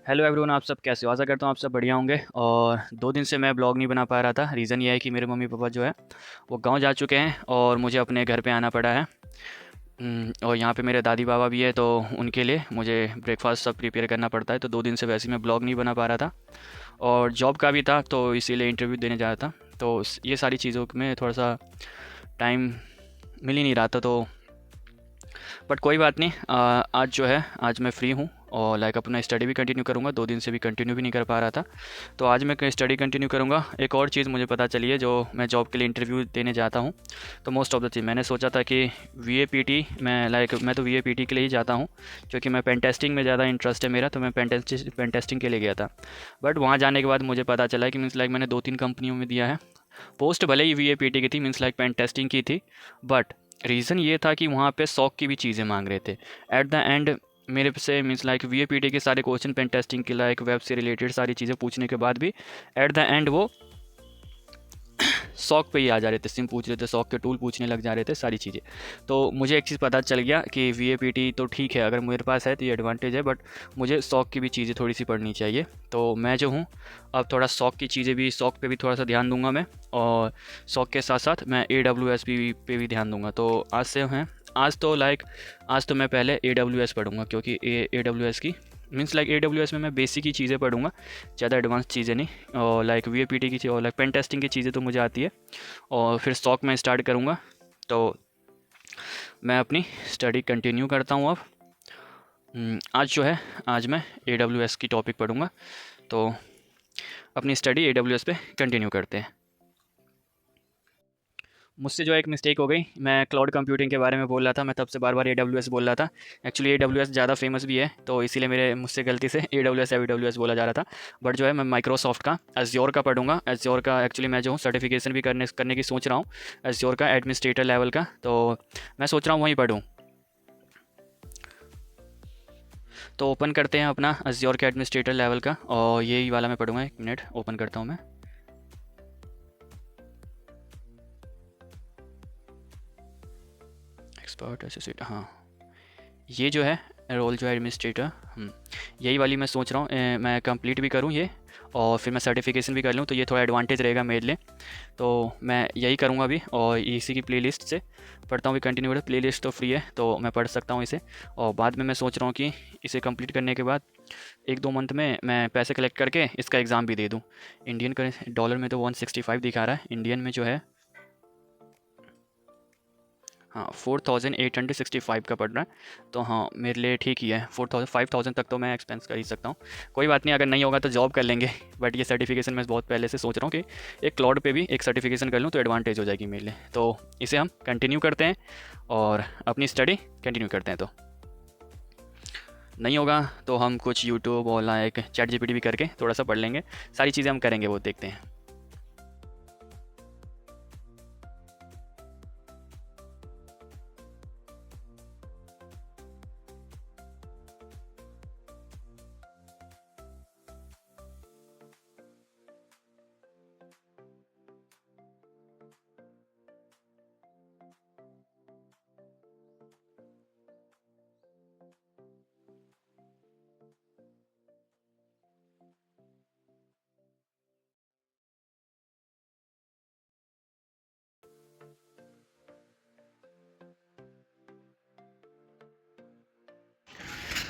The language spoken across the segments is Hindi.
हेलो एवरीवन, आप सब कैसे हो? आशा करता हूँ आप सब बढ़िया होंगे। और 2 दिन से मैं ब्लॉग नहीं बना पा रहा था। रीज़न ये है कि मेरे मम्मी पापा जो है वो गांव जा चुके हैं और मुझे अपने घर पे आना पड़ा है। और यहाँ पे मेरे दादी बाबा भी है, तो उनके लिए मुझे ब्रेकफास्ट सब प्रिपेयर करना पड़ता है। तो 2 दिन से वैसे ही मैं ब्लॉग नहीं बना पा रहा था और जॉब का भी था, तो इसीलिए इंटरव्यू देने जा रहा था। तो ये सारी चीज़ों में थोड़ा सा टाइम मिल ही नहीं रहा था। तो बट कोई बात नहीं, आज जो है आज मैं फ्री हूँ और लाइक अपना स्टडी भी कंटिन्यू करूँगा। 2 दिन से भी कंटिन्यू भी नहीं कर पा रहा था, तो आज मैं स्टडी कंटिन्यू करूँगा। एक और चीज़ मुझे पता चली है, जो मैं जॉब के लिए इंटरव्यू देने जाता हूँ तो मोस्ट ऑफ द चीज़ मैंने सोचा था कि वीएपीटी मैं तो वीएपीटी के लिए ही जाता हूँ, क्योंकि मैं पेन टेस्टिंग में ज़्यादा इंटरेस्ट है मेरा। तो मैं पेन टेस्टिंग के लिए गया था। बट वहाँ जाने के बाद मुझे पता चला कि मीन्स लाइक मैंने 2-3 कंपनियों में दिया है। पोस्ट भले ही वीएपीटी की थी, मीन्स लाइक पेन टेस्टिंग की थी, बट रीज़न ये था कि वहाँ पे सॉक की भी चीज़ें मांग रहे थे। एट द एंड मेरे से मीन्स लाइक वीएपीटी के सारे क्वेश्चन पेन टेस्टिंग के लाइक वेब से रिलेटेड सारी चीज़ें पूछने के बाद भी एट द एंड वो शौक पे ही आ जा रहे थे, सिम पूछ रहे थे, शौक के टूल पूछने लग जा रहे थे, सारी चीज़ें। तो मुझे एक चीज़ पता चल गया कि वीएपीटी तो ठीक है, अगर मेरे पास है तो ये एडवांटेज है, बट मुझे शौक की भी चीज़ें थोड़ी सी पढ़नी चाहिए। तो मैं जो हूँ अब थोड़ा शौक की चीज़ें भी, शौक पे भी थोड़ा सा ध्यान दूंगा मैं। और शौक के साथ साथ मैं AWS पे भी ध्यान दूंगा। तो आज से हैं, आज तो मैं पहले AWS पढ़ूंगा, क्योंकि AWS की मीन्स लाइक AWS में मैं बेसिक ही चीज़ें पढ़ूंगा, ज़्यादा एडवांस चीज़ें नहीं। और लाइक वीएपीटी की और लाइक पेन टेस्टिंग की चीज़ें तो मुझे आती है, और फिर स्टॉक में स्टार्ट करूँगा। तो मैं अपनी स्टडी कंटिन्यू करता हूँ अब। आज जो है आज मैं AWS की टॉपिक पढ़ूँगा। तो अपनी स्टडी AWS पे कंटिन्यू करते हैं। मुझसे जो एक मिस्टेक हो गई, मैं क्लाउड कंप्यूटिंग के बारे में बोल रहा था, मैं तब से बार बार AWS बोल रहा था। एक्चुअली AWS ज़्यादा फेमस भी है, तो इसीलिए मेरे मुझसे गलती से AWS बोला जा रहा था। बट जो है मैं माइक्रोसॉफ्ट का एज्योर का पढ़ूंगा। एज्योर का एक्चुअली मैं जो हूँ सर्टिफिकेशन भी करने की सोच रहा हूँ, एज्योर का एडमिनिस्ट्रेटर लेवल का। तो मैं सोच रहा हूँ वहीं पढ़ूँ। तो ओपन करते हैं अपना एज्योर का एडमिनिस्ट्रेटर लेवल का, और यही वाला मैं पढ़ूंगा। 1 मिनट ओपन करता हूँ मैं। एक्सपर्ट एसोसिएट, हाँ, ये जो है रोल जो है एडमिनिस्ट्रेटर, यही वाली मैं सोच रहा हूँ। मैं कंप्लीट भी करूँ ये, और फिर मैं सर्टिफिकेशन भी कर लूँ, तो ये थोड़ा एडवांटेज रहेगा मेरे लिए। तो मैं यही करूँगा अभी, और इसी की प्लेलिस्ट से पढ़ता हूँ भी कंटिन्यू। प्लेलिस्ट तो फ्री है, तो मैं पढ़ सकता हूँ इसे। और बाद में मैं सोच रहा हूँ कि इसे कंप्लीट करने के बाद 1-2 मंथ में मैं पैसे कलेक्ट करके इसका एग्ज़ाम भी दे दूँ। इंडियन करेंसी डॉलर में तो 165 दिखा रहा है, इंडियन में जो है हाँ 4865 का पड़ रहा है। तो हाँ मेरे लिए ठीक ही है। 5000 तक तो मैं एक्सपेंस कर ही सकता हूँ। कोई बात नहीं, अगर नहीं होगा तो जॉब कर लेंगे। बट ये सर्टिफिकेशन मैं बहुत पहले से सोच रहा हूँ कि एक क्लाउड पे भी एक सर्टिफिकेशन कर लूँ, तो एडवांटेज हो जाएगी मेरे लिए। तो इसे हम कंटिन्यू करते हैं और अपनी स्टडी कंटिन्यू करते हैं। तो नहीं होगा तो हम कुछ यूट्यूब और लाइक चैट जीपीटी भी करके थोड़ा सा पढ़ लेंगे। सारी चीज़ें हम करेंगे, वो देखते हैं।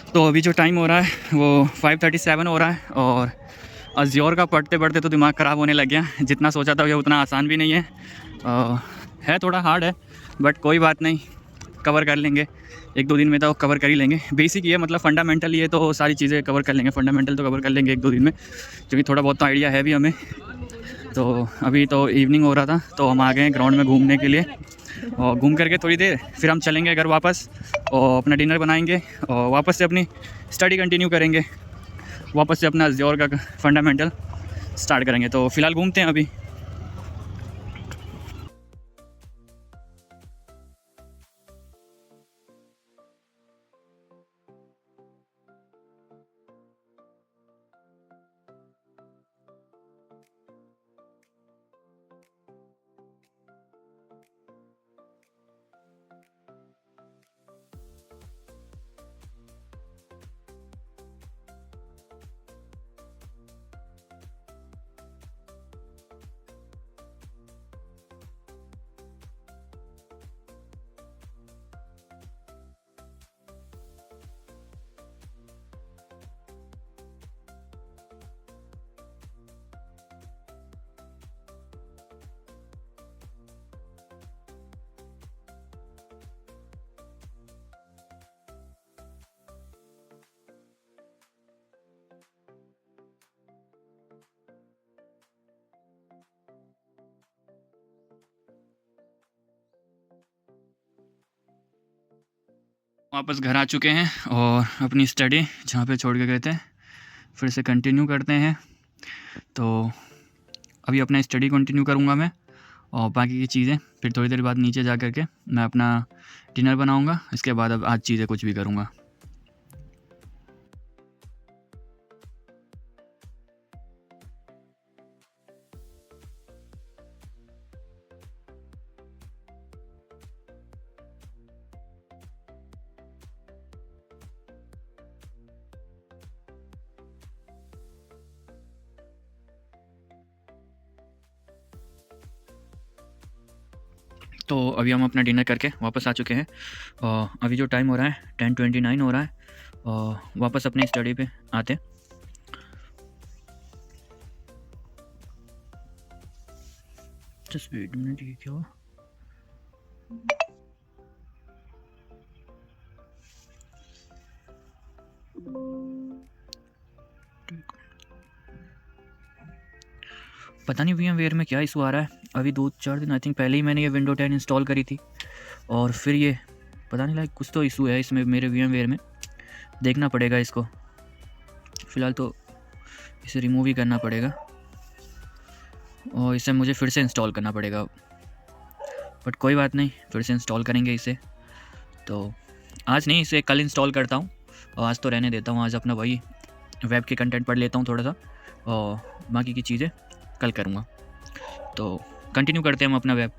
तो अभी जो टाइम हो रहा है वो 5:37 हो रहा है, और अज्योर का पढ़ते पढ़ते तो दिमाग ख़राब होने लग गया। जितना सोचा था ये उतना आसान भी नहीं है। है थोड़ा हार्ड है, बट कोई बात नहीं, कवर कर लेंगे। 1-2 दिन में तो कवर कर ही लेंगे। बेसिक ये मतलब फंडामेंटल ये तो सारी चीज़ें कवर कर लेंगे। फंडामेंटल तो कवर कर लेंगे 1-2 दिन में, क्योंकि थोड़ा बहुत तो आइडिया है भी हमें। तो अभी तो इवनिंग हो रहा था, तो हम आ गए हैं ग्राउंड में घूमने के लिए। और घूम करके थोड़ी देर फिर हम चलेंगे घर वापस, और अपना डिनर बनाएंगे, और वापस से अपनी स्टडी कंटिन्यू करेंगे। वापस से अपना ज़्योर का फंडामेंटल स्टार्ट करेंगे। तो फ़िलहाल घूमते हैं अभी। वापस घर आ चुके हैं और अपनी स्टडी जहाँ पे छोड़ के गए थे फिर से कंटिन्यू करते हैं। तो अभी अपना स्टडी कंटिन्यू करूँगा मैं, और बाकी की चीज़ें फिर थोड़ी देर बाद नीचे जा कर के मैं अपना डिनर बनाऊँगा। इसके बाद अब आज चीज़ें कुछ भी करूँगा। तो अभी हम अपना डिनर करके वापस आ चुके हैं और अभी जो टाइम हो रहा है 10:29 हो रहा है और वापस अपनी स्टडी पे आते। जस्ट वेट मिनट, ये क्या हुआ? पता नहीं VMware में क्या इशू आ रहा है। अभी 2-4 दिन आई थिंक पहले ही मैंने ये विंडो 10 इंस्टॉल करी थी और फिर ये पता नहीं, लाइक कुछ तो इशू है इसमें मेरे VMware में। देखना पड़ेगा इसको, फ़िलहाल तो इसे रिमूव ही करना पड़ेगा और इसे मुझे फिर से इंस्टॉल करना पड़ेगा। बट कोई बात नहीं, फिर से इंस्टॉल करेंगे इसे। तो आज नहीं, इसे कल इंस्टॉल करता हूँ और आज तो रहने देता हूँ। आज अपना वही वेब के कंटेंट पढ़ लेता हूँ थोड़ा सा और बाकी की चीज़ें कल करूँगा। तो कंटिन्यू करते हैं हम अपना वेब।